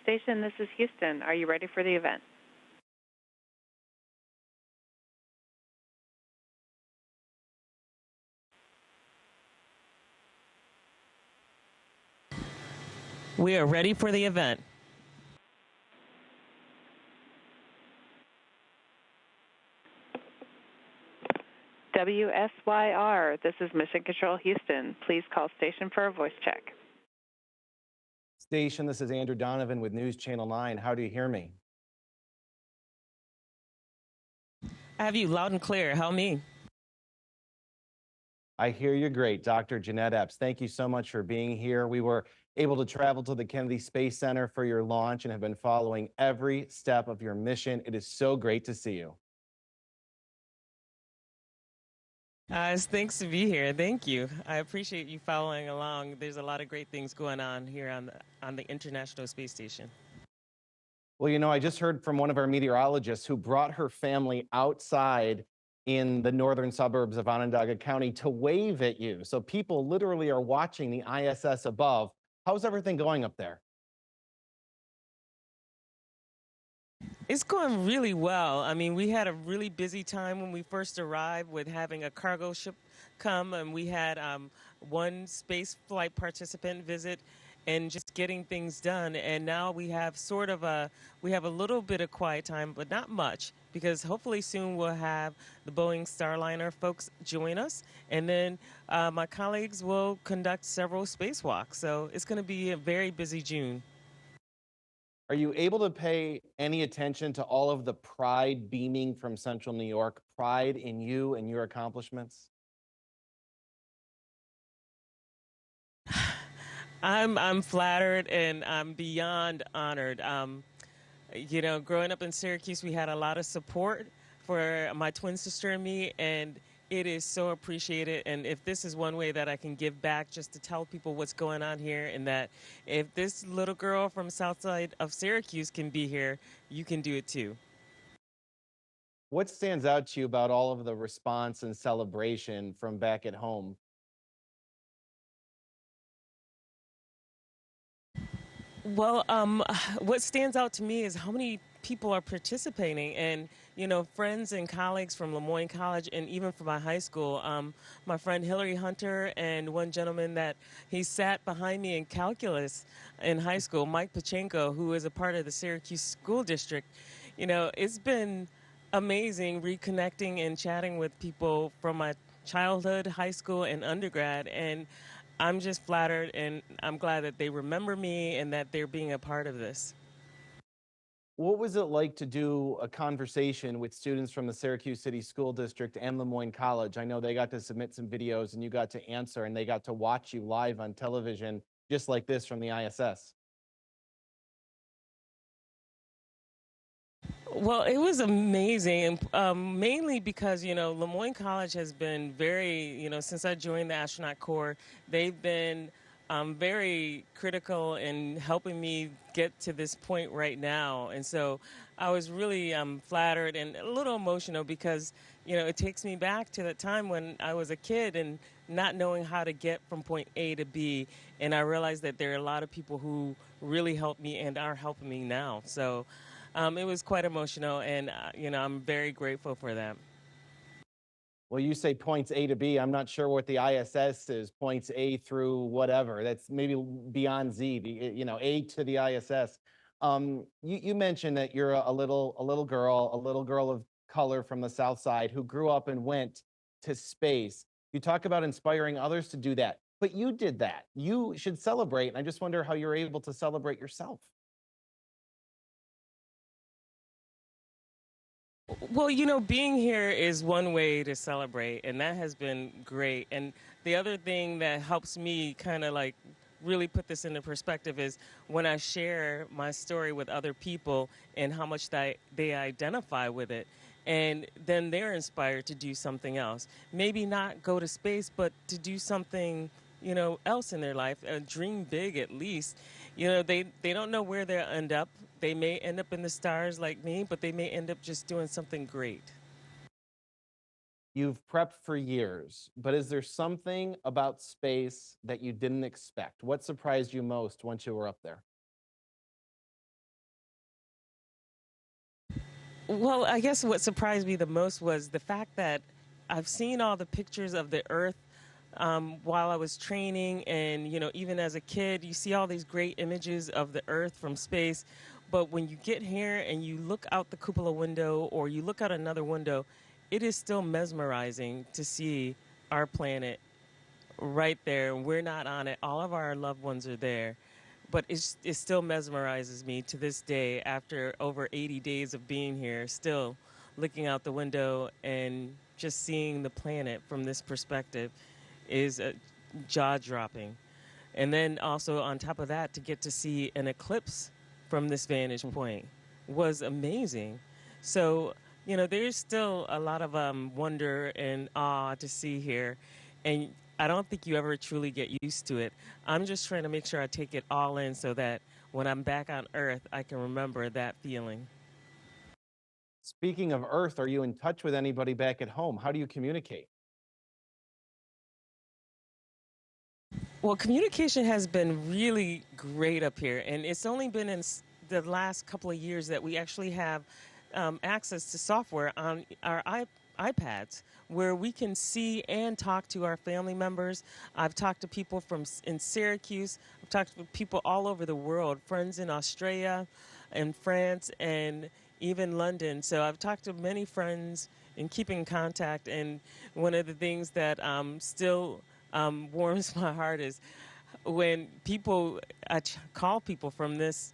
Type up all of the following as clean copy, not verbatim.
station. This is Houston. Are you ready for the event? We are ready for the event. WSYR, this is Mission Control Houston. Please call station for a voice check. Station, this is Andrew Donovan with News Channel 9. How do you hear me? I have you loud and clear. Help me. I hear you great, Dr. Jeanette Epps. Thank you so much for being here. We were able to travel to the Kennedy Space Center for your launch and have been following every step of your mission. It is so great to see you. It's thanks to be here. Thank you. I appreciate you following along. There's a lot of great things going on here on the International Space Station. Well, you know, I just heard from one of our meteorologists who brought her family outside in the northern suburbs of Onondaga County to wave at you. So people literally are watching the ISS above. How's everything going up there? It's going really well. I mean, we had a really busy time when we first arrived with having a cargo ship come, and we had one space flight participant visit and just getting things done. And now we have we have a little bit of quiet time, but not much, because hopefully soon we'll have the Boeing Starliner folks join us. And then my colleagues will conduct several spacewalks. So it's going to be a very busy June. Are you able to pay any attention to all of the pride beaming from Central New York, pride in you and your accomplishments? I'm flattered and I'm beyond honored. You know, growing up in Syracuse, we had a lot of support for my twin sister and me, and it is so appreciated. And if this is one way that I can give back, just to tell people what's going on here, and that if this little girl from south side of Syracuse can be here, you can do it too. What stands out to you about all of the response and celebration from back at home? Well, what stands out to me is how many people are participating, and you know, friends and colleagues from Lemoyne College, and even from my high school. My friend Hillary Hunter and one gentleman that he sat behind me in calculus in high school, Mike Pachenko, who is a part of the Syracuse School District. You know, it's been amazing reconnecting and chatting with people from my childhood, high school, and undergrad, and I'm just flattered, and I'm glad that they remember me and that they're being a part of this. What was it like to do a conversation with students from the Syracuse City School District and Lemoyne College? I know they got to submit some videos and you got to answer, and they got to watch you live on television, just like this from the ISS. Well, it was amazing, mainly because, you know, Lemoyne College has been very, you know, since I joined the astronaut corps, they've been very critical in helping me get to this point right now. And so I was really flattered and a little emotional because, you know, it takes me back to the time when I was a kid and not knowing how to get from point A to B. And I realized that there are a lot of people who really helped me and are helping me now. So it was quite emotional, and you know, I'm very grateful for them. Well, you say points A to B. I'm not sure what the ISS is, points A through whatever. That's maybe beyond Z, you know, A to the ISS. You mentioned that you're a little girl of color from the South Side who grew up and went to space. You talk about inspiring others to do that, but you did that. You should celebrate. And I just wonder how you're able to celebrate yourself. Well, you know, being here is one way to celebrate, and that has been great. And the other thing that helps me kind of like really put this into perspective is when I share my story with other people and how much they identify with it. And then they're inspired to do something else. Maybe not go to space, but to do something, you know, else in their life, dream big at least. You know, they don't know where they'll end up. They may end up in the stars like me, but they may end up just doing something great. You've prepped for years, but is there something about space that you didn't expect? What surprised you most once you were up there? Well, I guess what surprised me the most was the fact that I've seen all the pictures of the Earth while I was training, and even as a kid, you see all these great images of the Earth from space. But when you get here and you look out the cupola window or you look out another window, it is still mesmerizing to see our planet right there. We're not on it. All of our loved ones are there. But it still mesmerizes me to this day after over 80 days of being here, still looking out the window and just seeing the planet from this perspective is jaw-dropping. And then also on top of that, to get to see an eclipse from this vantage point was amazing. So, there's still a lot of wonder and awe to see here. And I don't think you ever truly get used to it. I'm just trying to make sure I take it all in so that when I'm back on Earth, I can remember that feeling. Speaking of Earth, are you in touch with anybody back at home? How do you communicate? Well, communication has been really great up here, and it's only been in the last couple of years that we actually have access to software on our iPads where we can see and talk to our family members. I've talked to people in Syracuse. I've talked to people all over the world, friends in Australia and France and even London. So I've talked to many friends and keeping in contact. And one of the things that still warms my heart is when I call people from this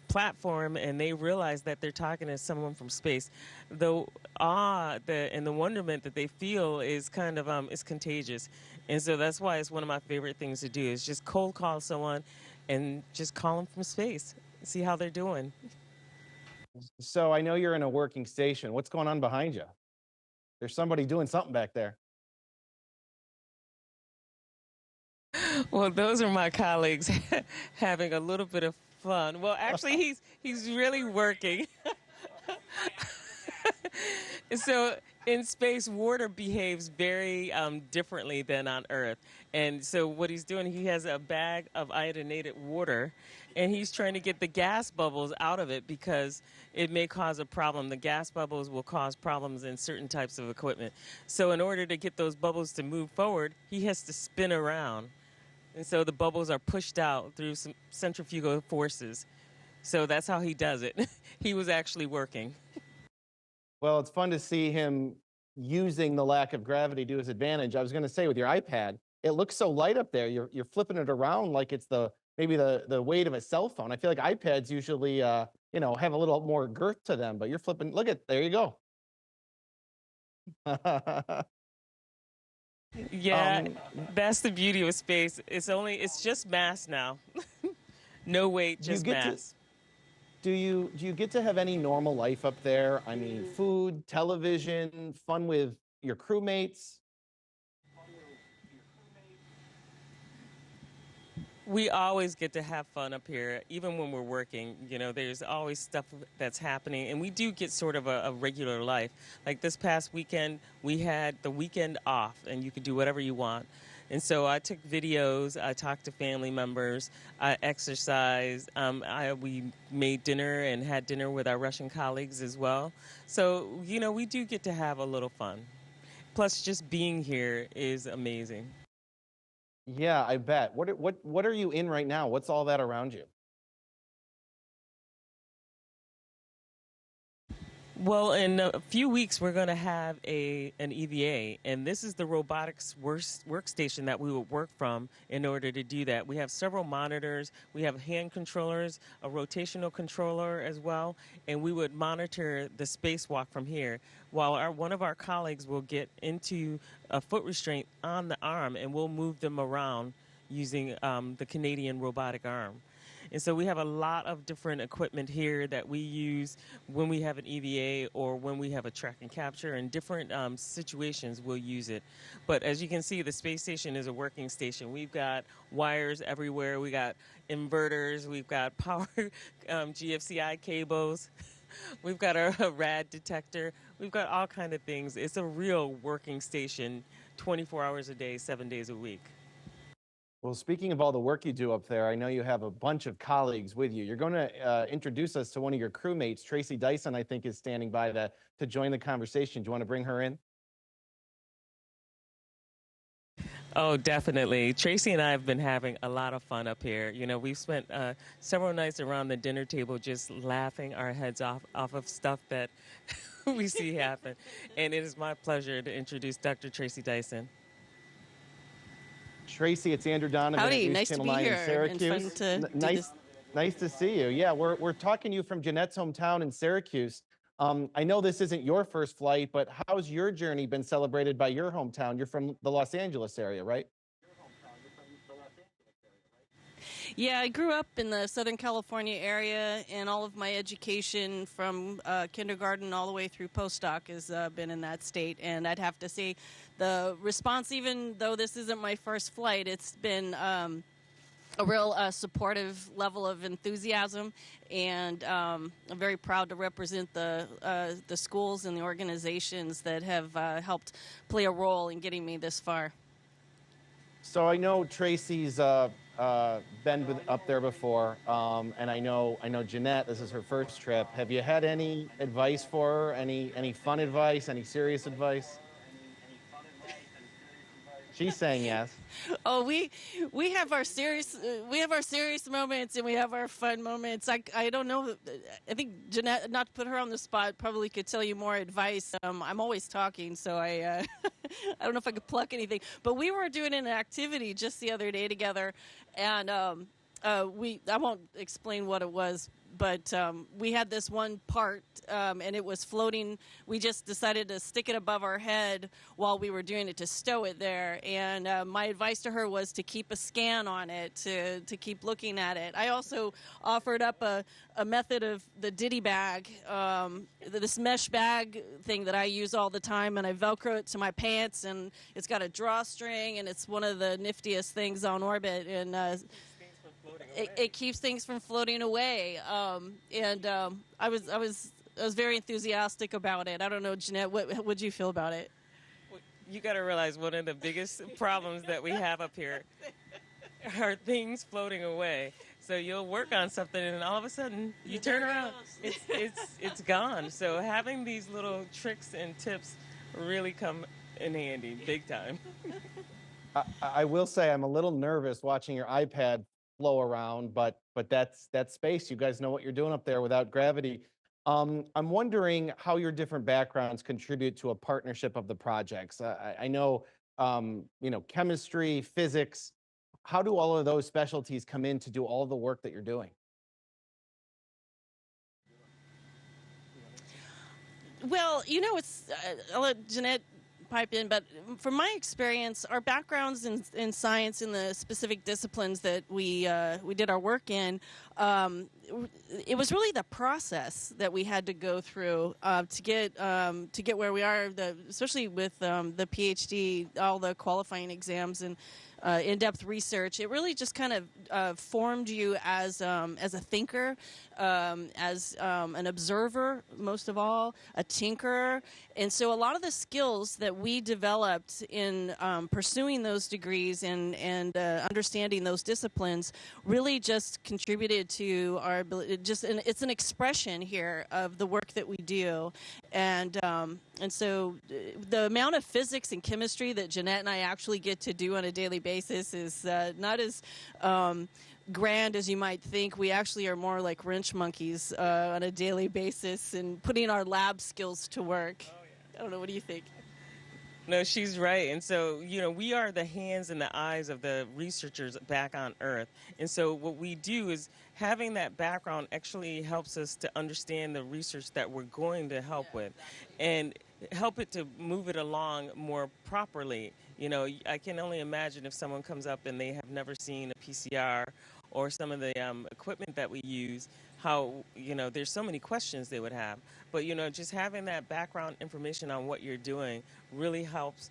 platform and they realize that they're talking to someone from space. The awe and the wonderment that they feel is kind of is contagious. And so that's why it's one of my favorite things to do is just cold call someone and just call them from space, see how they're doing. So I know you're in a working station. What's going on behind you? There's somebody doing something back there. Well, those are my colleagues having a little bit of fun. Well, actually, he's really working. So in space, water behaves very differently than on Earth. And so what he's doing, he has a bag of iodinated water, and he's trying to get the gas bubbles out of it because it may cause a problem. The gas bubbles will cause problems in certain types of equipment. So in order to get those bubbles to move forward, he has to spin around. And so the bubbles are pushed out through some centrifugal forces. So that's how he does it. He was actually working. Well, it's fun to see him using the lack of gravity to his advantage. I was going to say with your iPad, it looks so light up there. You're flipping it around like it's maybe the weight of a cell phone. I feel like iPads usually have a little more girth to them, but you're flipping. Look at there you go. Yeah, that's the beauty of space. It's just mass now. No weight, just mass. Do you get to have any normal life up there? I mean, food, television, fun with your crewmates? We always get to have fun up here, even when we're working. There's always stuff that's happening, and we do get sort of a regular life. Like this past weekend, we had the weekend off, and you could do whatever you want. And so I took videos, I talked to family members, I exercised, we made dinner and had dinner with our Russian colleagues as well. So, we do get to have a little fun. Plus, just being here is amazing. Yeah, I bet. What are you in right now? What's all that around you? Well, in a few weeks, we're going to have an EVA, and this is the robotics workstation that we would work from in order to do that. We have several monitors, we have hand controllers, a rotational controller as well, and we would monitor the spacewalk from here, while one of our colleagues will get into a foot restraint on the arm, and we'll move them around using the Canadian robotic arm. And so we have a lot of different equipment here that we use when we have an EVA or when we have a track and capture. In different situations, we'll use it. But as you can see, the space station is a working station. We've got wires everywhere. We got inverters. We've got power GFCI cables. We've got a rad detector. We've got all kind of things. It's a real working station 24 hours a day, 7 days a week. Well, speaking of all the work you do up there, I know you have a bunch of colleagues with you. You're going to introduce us to one of your crewmates, Tracy Dyson, I think is standing by to join the conversation. Do you want to bring her in? Oh, definitely. Tracy and I have been having a lot of fun up here. You know, we've spent several nights around the dinner table just laughing our heads off of stuff that we see happen. And it is my pleasure to introduce Dr. Tracy Dyson. Tracy, it's Andrew Donovan Howdy, at nice to NewsChannel be 9 in here. Syracuse. And fun to do this. Nice to see you. Yeah, we're talking to you from Jeanette's hometown in Syracuse. I know this isn't your first flight, but how's your journey been celebrated by your hometown? You're from the Los Angeles area, right? Yeah, I grew up in the Southern California area, and all of my education from kindergarten all the way through postdoc has been in that state. And I'd have to say the response, even though this isn't my first flight, it's been a real supportive level of enthusiasm, and I'm very proud to represent the schools and the organizations that have helped play a role in getting me this far. So I know Tracy's been up there before, and I know Jeanette, this is her first trip. Have you had any advice for her? Any fun advice? Any serious advice? She's saying yes. Oh, we have our serious moments, and we have our fun moments. I don't know. I think Jeanette, not to put her on the spot, probably could tell you more advice. I'm always talking, so I I don't know if I could pluck anything. But we were doing an activity just the other day together, and I won't explain what it was. But we had this one part, and it was floating. We just decided to stick it above our head while we were doing it, to stow it there. And my advice to her was to keep a scan on it, to keep looking at it. I also offered up a method of the ditty bag, this mesh bag thing that I use all the time, and I Velcro it to my pants, and it's got a drawstring, and it's one of the niftiest things on orbit. And it keeps things from floating away, and I was very enthusiastic about it. I don't know, Jeanette, what would you feel about it? Well, you got to realize one of the biggest problems that we have up here are things floating away. So you'll work on something, and all of a sudden you turn around, it's gone. So having these little tricks and tips really come in handy, big time. I will say I'm a little nervous watching your iPad flow around, but that's space. You guys know what you're doing up there without gravity. I'm wondering how your different backgrounds contribute to a partnership of the projects. I know, chemistry, physics. How do all of those specialties come in to do all the work that you're doing? Well, it's I'll let Jeanette pipe in, but from my experience, our backgrounds in science, in the specific disciplines that we did our work in, it was really the process that we had to go through to get where we are. Especially with the PhD, all the qualifying exams and in-depth research, it really just kind of formed you as a thinker, as an observer, most of all, a tinkerer. And so a lot of the skills that we developed in pursuing those degrees and understanding those disciplines really just contributed to our ability. It's an expression here of the work that we do. And so the amount of physics and chemistry that Jeanette and I actually get to do on a daily basis is not as grand as you might think. We actually are more like wrench monkeys on a daily basis and putting our lab skills to work. Oh, yeah. I don't know. What do you think? No, she's right. And so, we are the hands and the eyes of the researchers back on Earth. And so what we do is having that background actually helps us to understand the research that we're going to help with and help it to move it along more properly. I can only imagine if someone comes up and they have never seen a PCR or some of the equipment that we use, how, there's so many questions they would have. But, just having that background information on what you're doing really helps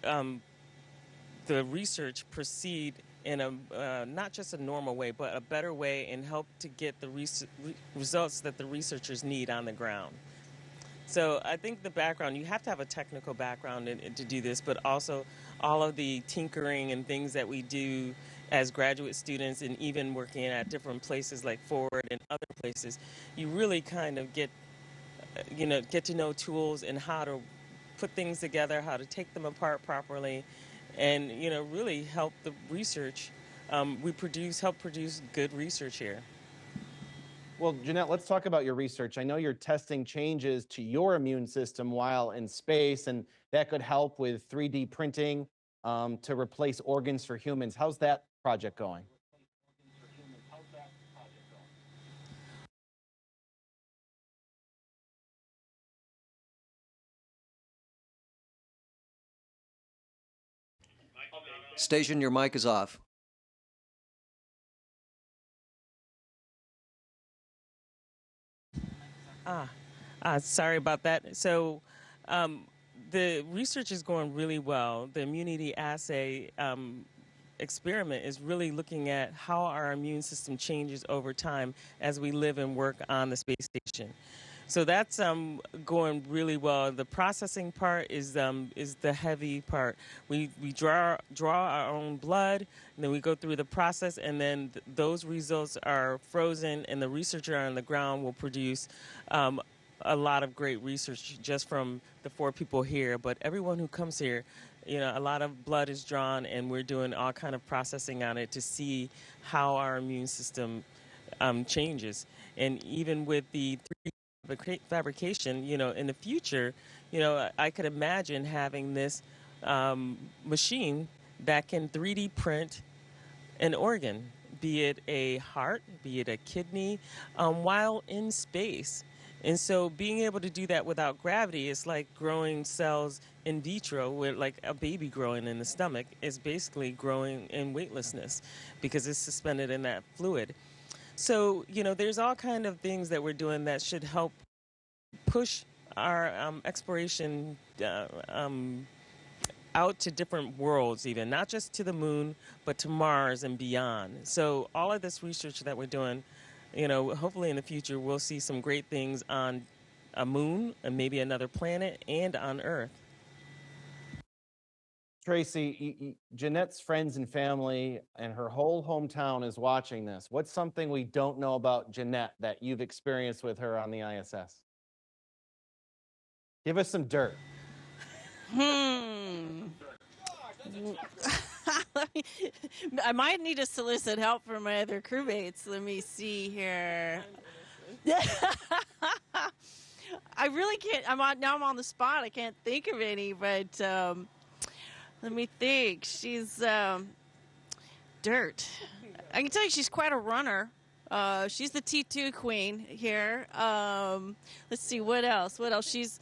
the research proceed in a not just a normal way, but a better way, and help to get the results that the researchers need on the ground. So I think the background, you have to have a technical background to do this, but also all of the tinkering and things that we do as graduate students and even working at different places like Ford and other places, you really kind of get to know tools and how to put things together, how to take them apart properly, and really help the research. Help produce good research here. Well, Jeanette, let's talk about your research. I know you're testing changes to your immune system while in space, and that could help with 3D printing to replace organs for humans. How's that project going? Station, your mic is off. Sorry about that. So the research is going really well. The immunity assay experiment is really looking at how our immune system changes over time as we live and work on the space station. So that's going really well. The processing part is the heavy part. We draw our own blood, and then we go through the process, and then those results are frozen, and the researcher on the ground will produce a lot of great research just from the 4 people here. But everyone who comes here, a lot of blood is drawn, and we're doing all kind of processing on it to see how our immune system changes. And even with the 3D fabrication, in the future, I could imagine having this machine that can 3D print an organ, be it a heart, be it a kidney, while in space. And so being able to do that without gravity is like growing cells in vitro, where like a baby growing in the stomach is basically growing in weightlessness because it's suspended in that fluid. So, there's all kind of things that we're doing that should help push our exploration out to different worlds, even not just to the moon, but to Mars and beyond. So all of this research that we're doing, hopefully in the future, we'll see some great things on a moon and maybe another planet and on Earth. Tracy, Jeanette's friends and family and her whole hometown is watching this. What's something we don't know about Jeanette that you've experienced with her on the ISS? Give us some dirt. I might need to solicit help from my other crewmates. Let me see here. I really can't. I'm on the spot. I can't think of any, but let me think. She's dirt. I can tell you she's quite a runner. She's the T2 queen here. Let's see, what else? She's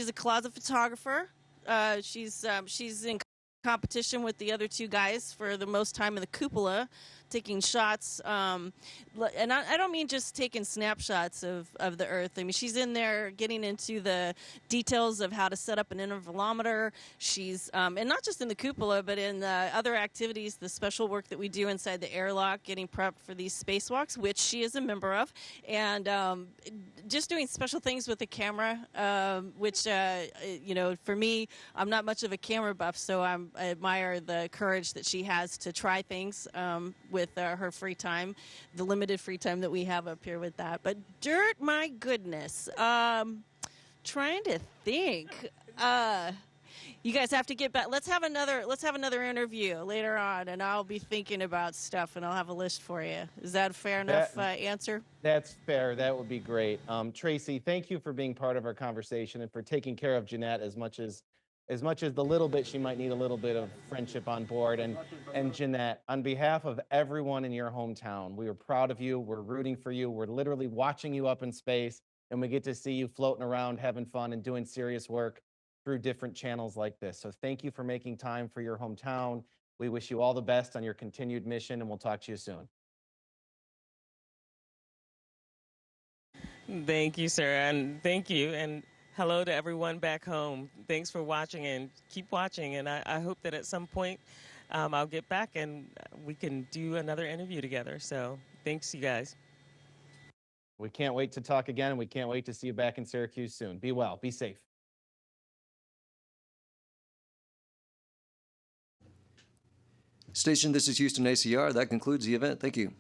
a closet photographer. She's in competition with the other 2 guys for the most time in the cupola, taking shots. And I don't mean just taking snapshots of the Earth. I mean, she's in there getting into the details of how to set up an intervalometer. She's, and not just in the cupola, but in the other activities, the special work that we do inside the airlock, getting prepped for these spacewalks, which she is a member of. And just doing special things with the camera, which, for me, I'm not much of a camera buff, so I admire the courage that she has to try things with her free time, the limited free time that we have up here with that. But dirt, my goodness. Trying to think. You guys have to get back. Let's have another interview later on, and I'll be thinking about stuff, and I'll have a list for you. Is that a fair enough answer? That's fair. That would be great. Tracy, thank you for being part of our conversation and for taking care of Jeanette as much as the little bit she might need a little bit of friendship on board. And Jeanette, on behalf of everyone in your hometown, we are proud of you. We're rooting for you. We're literally watching you up in space, and we get to see you floating around, having fun, and doing serious work through different channels like this. So thank you for making time for your hometown. We wish you all the best on your continued mission, and we'll talk to you soon. Thank you, sir, and thank you, and hello to everyone back home. Thanks for watching, and keep watching, and I hope that at some point I'll get back and we can do another interview together. So thanks, you guys. We can't wait to talk again. We can't wait to see you back in Syracuse soon. Be well. Be safe. Station, this is Houston ACR. That concludes the event. Thank you.